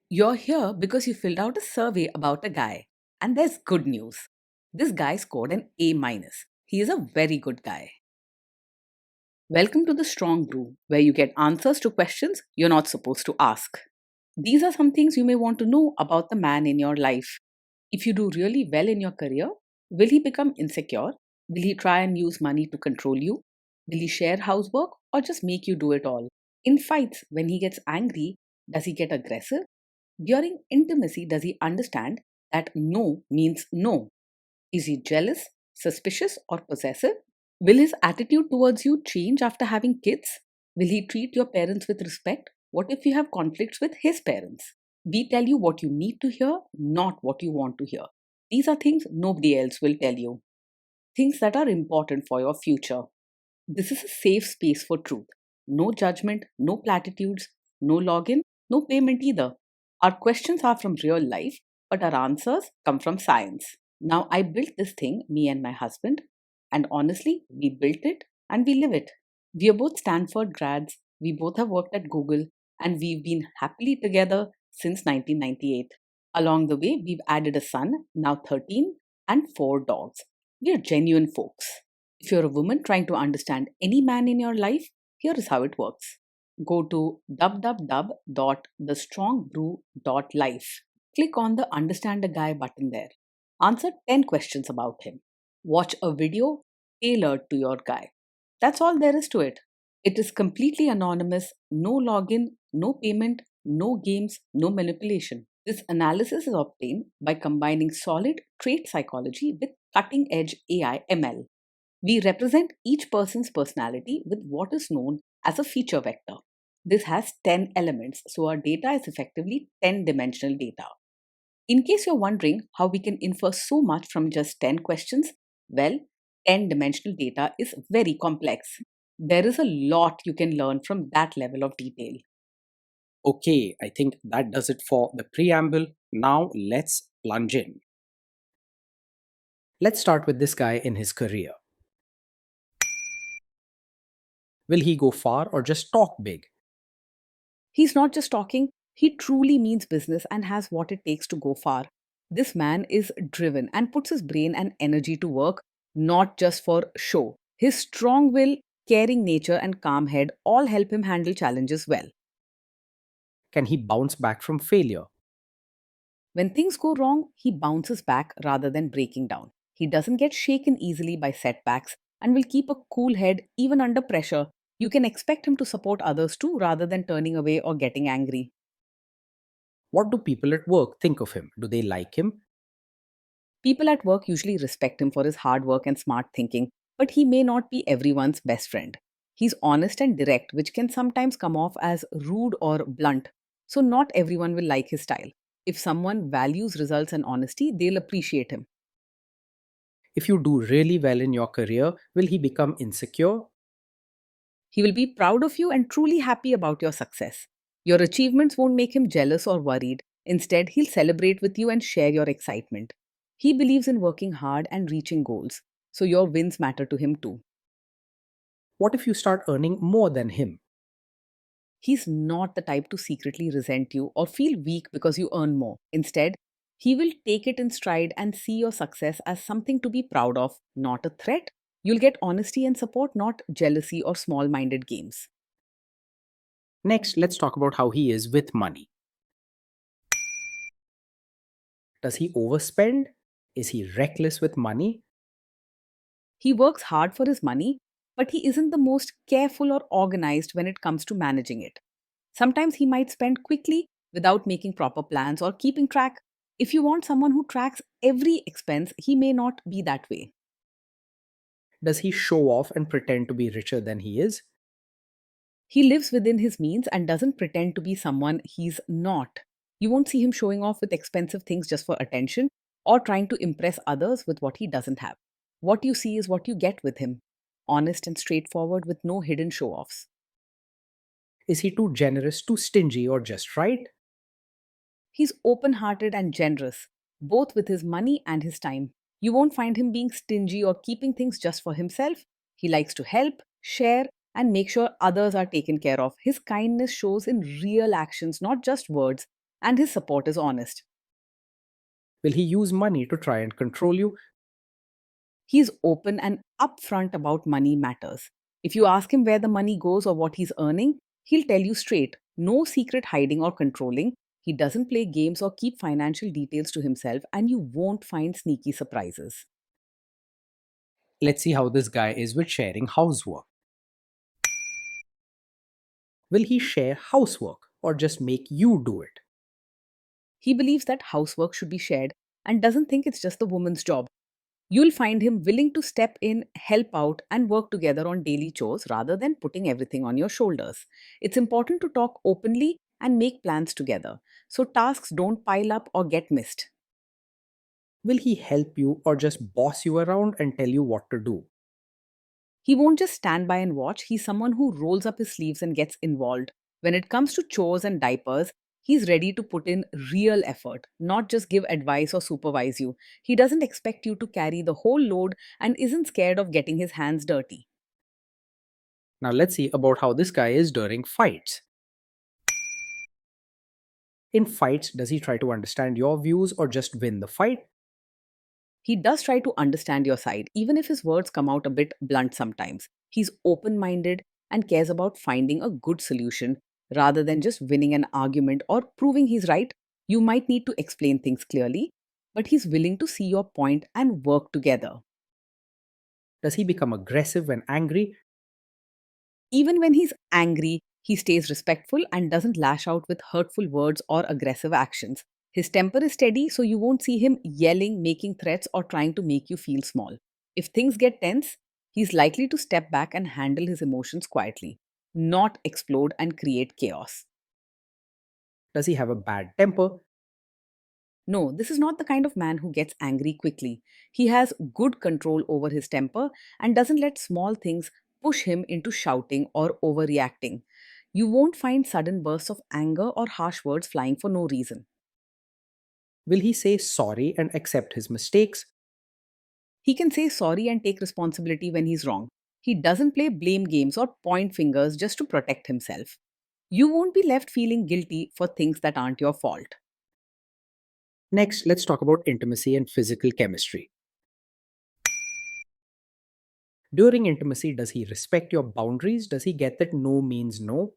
You're here because you filled out a survey about a guy. And there's good news. This guy scored an A minus. He is a very good guy. Welcome to the Strong Brew, where you get answers to questions you're not supposed to ask. These are some things you may want to know about the man in your life. If you do really well in your career, will he become insecure? Will he try and use money to control you? Will he share housework or just make you do it all? In fights, when he gets angry, does he get aggressive? During intimacy, does he understand that no means no? Is he jealous, suspicious, or possessive? Will his attitude towards you change after having kids? Will he treat your parents with respect? What if you have conflicts with his parents? We tell you what you need to hear, not what you want to hear. These are things nobody else will tell you. Things that are important for your future. This is a safe space for truth. No judgment, no platitudes, no login, no payment either. Our questions are from real life, but our answers come from science. Now, I built this thing, me and my husband, and honestly, we built it and we live it. We are both Stanford grads, we both have worked at Google, and we've been happily together since 1998. Along the way, we've added a son, now 13, and 4 dogs. We are genuine folks. If you're a woman trying to understand any man in your life, here is how it works. Go to www.thestrongbrew.life. Click on the Understand a Guy button there. Answer 10 questions about him. Watch a video tailored to your guy. That's all there is to it. It is completely anonymous, no login, no payment, no games, no manipulation. This analysis is obtained by combining solid trait psychology with cutting edge AI ML. We represent each person's personality with what is known as a feature vector. This has 10 elements, so our data is effectively 10-dimensional data. In case you're wondering how we can infer so much from just 10 questions, well, 10-dimensional data is very complex. There is a lot you can learn from that level of detail. Okay, I think that does it for the preamble. Now let's plunge in. Let's start with this guy in his career. Will he go far or just talk big? He's not just talking, he truly means business and has what it takes to go far. This man is driven and puts his brain and energy to work, not just for show. His strong will, caring nature, and calm head all help him handle challenges well. Can he bounce back from failure? When things go wrong, he bounces back rather than breaking down. He doesn't get shaken easily by setbacks and will keep a cool head even under pressure. You can expect him to support others too rather than turning away or getting angry. What do people at work think of him? Do they like him? People at work usually respect him for his hard work and smart thinking, but he may not be everyone's best friend. He's honest and direct, which can sometimes come off as rude or blunt. So, not everyone will like his style. If someone values results and honesty, they'll appreciate him. If you do really well in your career, will he become insecure? He will be proud of you and truly happy about your success. Your achievements won't make him jealous or worried. Instead, he'll celebrate with you and share your excitement. He believes in working hard and reaching goals, so your wins matter to him too. What if you start earning more than him? He's not the type to secretly resent you or feel weak because you earn more. Instead, he will take it in stride and see your success as something to be proud of, not a threat. You'll get honesty and support, not jealousy or small minded games. Next, let's talk about how he is with money. Does he overspend? Is he reckless with money? He works hard for his money, but he isn't the most careful or organized when it comes to managing it. Sometimes he might spend quickly without making proper plans or keeping track. If you want someone who tracks every expense, he may not be that way. Does he show off and pretend to be richer than he is? He lives within his means and doesn't pretend to be someone he's not. You won't see him showing off with expensive things just for attention or trying to impress others with what he doesn't have. What you see is what you get with him, honest and straightforward with no hidden show offs. Is he too generous, too stingy, or just right? He's open hearted and generous, both with his money and his time. You won't find him being stingy or keeping things just for himself. He likes to help, share, and make sure others are taken care of. His kindness shows in real actions, not just words. And his support is honest. Will he use money to try and control you? He's open and upfront about money matters. If you ask him where the money goes or what he's earning, he'll tell you straight. No secret hiding or controlling. He doesn't play games or keep financial details to himself, and you won't find sneaky surprises. Let's see how this guy is with sharing housework. Will he share housework or just make you do it? He believes that housework should be shared and doesn't think it's just the woman's job. You'll find him willing to step in, help out, and work together on daily chores rather than putting everything on your shoulders. It's important to talk openly and make plans together so tasks don't pile up or get missed. Will he help you or just boss you around and tell you what to do? He won't just stand by and watch, he's someone who rolls up his sleeves and gets involved. When it comes to chores and diapers, he's ready to put in real effort, not just give advice or supervise you. He doesn't expect you to carry the whole load and isn't scared of getting his hands dirty. Now let's see about how this guy is during fights. In fights, does he try to understand your views or just win the fight? He does try to understand your side, even if his words come out a bit blunt sometimes. He's open minded and cares about finding a good solution rather than just winning an argument or proving he's right. You might need to explain things clearly, but he's willing to see your point and work together. Does he become aggressive when angry? Even when he's angry, he stays respectful and doesn't lash out with hurtful words or aggressive actions. His temper is steady, so you won't see him yelling, making threats, or trying to make you feel small. If things get tense, he's likely to step back and handle his emotions quietly, not explode and create chaos. Does he have a bad temper? No, this is not the kind of man who gets angry quickly. He has good control over his temper and doesn't let small things push him into shouting or overreacting. You won't find sudden bursts of anger or harsh words flying for no reason. Will he say sorry and accept his mistakes? He can say sorry and take responsibility when he's wrong. He doesn't play blame games or point fingers just to protect himself. You won't be left feeling guilty for things that aren't your fault. Next, let's talk about intimacy and physical chemistry. During intimacy, does he respect your boundaries? Does he get that no means no?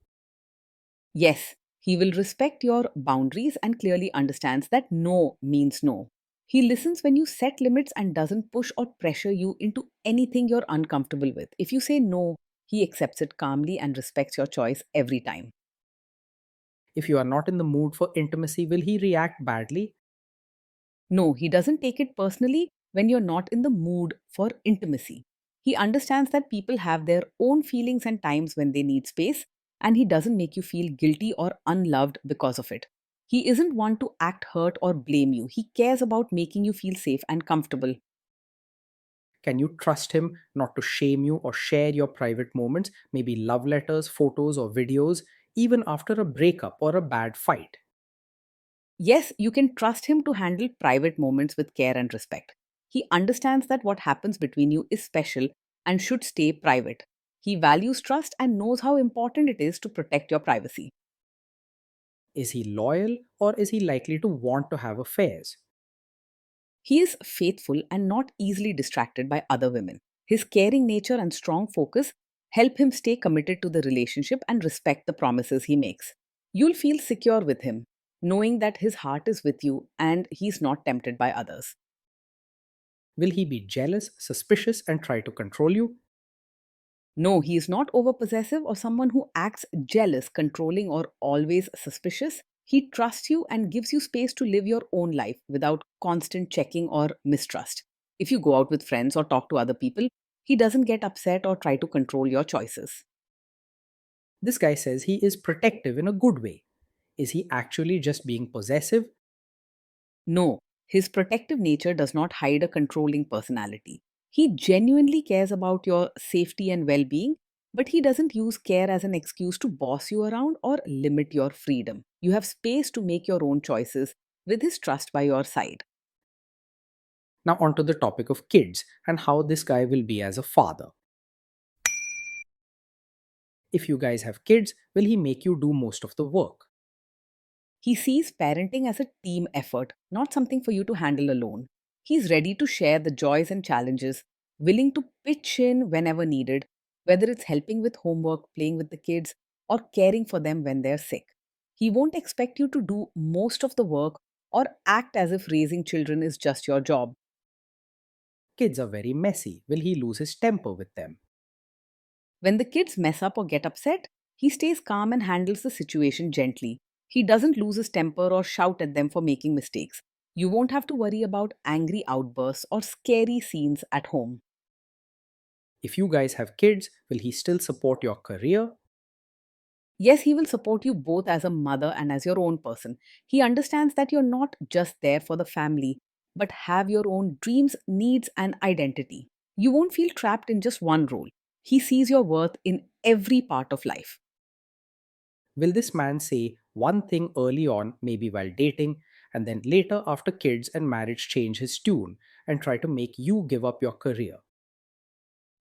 Yes, he will respect your boundaries and clearly understands that no means no. He listens when you set limits and doesn't push or pressure you into anything you're uncomfortable with. If you say no, he accepts it calmly and respects your choice every time. If you are not in the mood for intimacy, will he react badly? No, he doesn't take it personally when you're not in the mood for intimacy. He understands that people have their own feelings and times when they need space, and he doesn't make you feel guilty or unloved because of it. He isn't one to act hurt or blame you. He cares about making you feel safe and comfortable. Can you trust him not to shame you or share your private moments, maybe love letters, photos, or videos, even after a breakup or a bad fight? Yes, you can trust him to handle private moments with care and respect. He understands that what happens between you is special and should stay private. He values trust and knows how important it is to protect your privacy. Is he loyal or is he likely to want to have affairs? He is faithful and not easily distracted by other women. His caring nature and strong focus help him stay committed to the relationship and respect the promises he makes. You'll feel secure with him, knowing that his heart is with you and he's not tempted by others. Will he be jealous, suspicious, and try to control you? No, he is not overpossessive or someone who acts jealous, controlling, or always suspicious. He trusts you and gives you space to live your own life without constant checking or mistrust. If you go out with friends or talk to other people, he doesn't get upset or try to control your choices. This guy says he is protective in a good way. Is he actually just being possessive? No, his protective nature does not hide a controlling personality. He genuinely cares about your safety and well being, but he doesn't use care as an excuse to boss you around or limit your freedom. You have space to make your own choices with his trust by your side. Now, onto the topic of kids and how this guy will be as a father. If you guys have kids, will he make you do most of the work? He sees parenting as a team effort, not something for you to handle alone. He's ready to share the joys and challenges, willing to pitch in whenever needed, whether it's helping with homework, playing with the kids, or caring for them when they're sick. He won't expect you to do most of the work or act as if raising children is just your job. Kids are very messy. Will he lose his temper with them? When the kids mess up or get upset, he stays calm and handles the situation gently. He doesn't lose his temper or shout at them for making mistakes. You won't have to worry about angry outbursts or scary scenes at home. If you guys have kids, will he still support your career? Yes, he will support you both as a mother and as your own person. He understands that you're not just there for the family, but have your own dreams, needs, and identity. You won't feel trapped in just one role. He sees your worth in every part of life. Will this man say one thing early on, maybe while dating, and then later after kids and marriage change his tune and try to make you give up your career?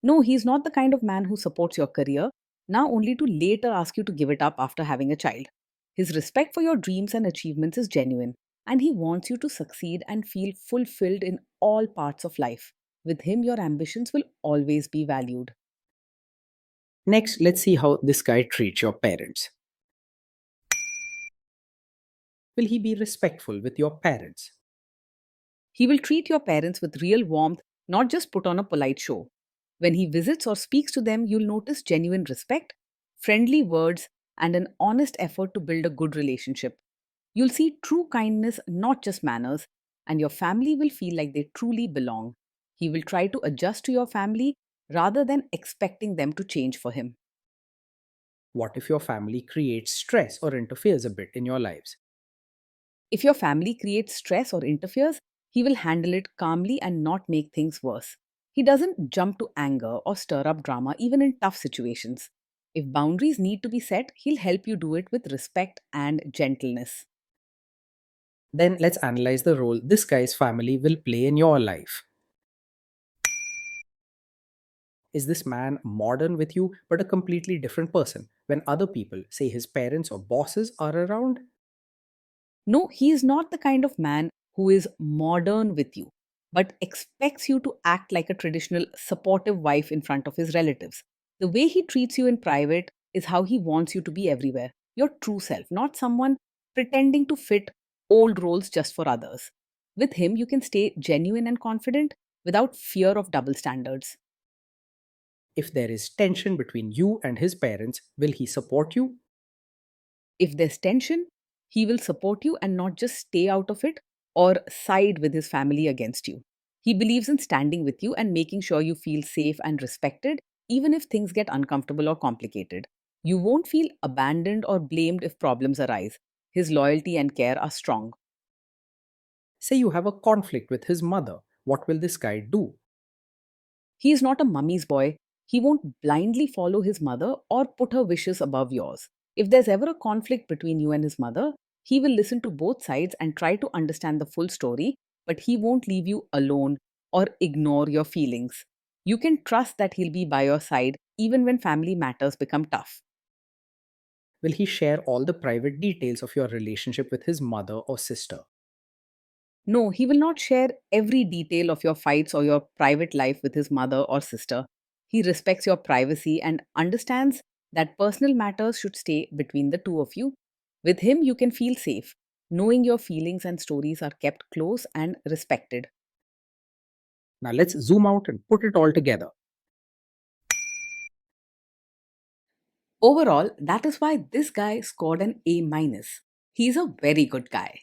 No, he's not the kind of man who supports your career, now only to later ask you to give it up after having a child. His respect for your dreams and achievements is genuine, and he wants you to succeed and feel fulfilled in all parts of life. With him, your ambitions will always be valued. Next, let's see how this guy treats your parents. Will he be respectful with your parents? He will treat your parents with real warmth, not just put on a polite show. When he visits or speaks to them, you'll notice genuine respect, friendly words, and an honest effort to build a good relationship. You'll see true kindness, not just manners, and your family will feel like they truly belong. He will try to adjust to your family rather than expecting them to change for him. What if your family creates stress or interferes a bit in your lives? If your family creates stress or interferes, he will handle it calmly and not make things worse. He doesn't jump to anger or stir up drama even in tough situations. If boundaries need to be set, he'll help you do it with respect and gentleness. Then let's analyze the role this guy's family will play in your life. Is this man modern with you but a completely different person when other people, say his parents or bosses, are around? No, he is not the kind of man who is modern with you, but expects you to act like a traditional supportive wife in front of his relatives. The way he treats you in private is how he wants you to be everywhere. Your true self, not someone pretending to fit old roles just for others. With him, you can stay genuine and confident without fear of double standards. If there is tension between you and his parents, will he support you? If there's tension, he will support you and not just stay out of it or side with his family against you. He believes in standing with you and making sure you feel safe and respected, even if things get uncomfortable or complicated. You won't feel abandoned or blamed if problems arise. His loyalty and care are strong. Say you have a conflict with his mother. What will this guy do? He is not a mummy's boy. He won't blindly follow his mother or put her wishes above yours. If there's ever a conflict between you and his mother, he will listen to both sides and try to understand the full story, but he won't leave you alone or ignore your feelings. You can trust that he'll be by your side even when family matters become tough. Will he share all the private details of your relationship with his mother or sister? No, he will not share every detail of your fights or your private life with his mother or sister. He respects your privacy and understands that personal matters should stay between the two of you. With him, you can feel safe, knowing your feelings and stories are kept close and respected. Now let's zoom out and put it all together. Overall, that is why this guy scored an A minus. He's a very good guy.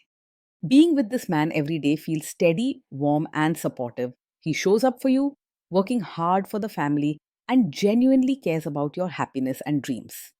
Being with this man every day feels steady, warm, and supportive. He shows up for you, working hard for the family, and genuinely cares about your happiness and dreams.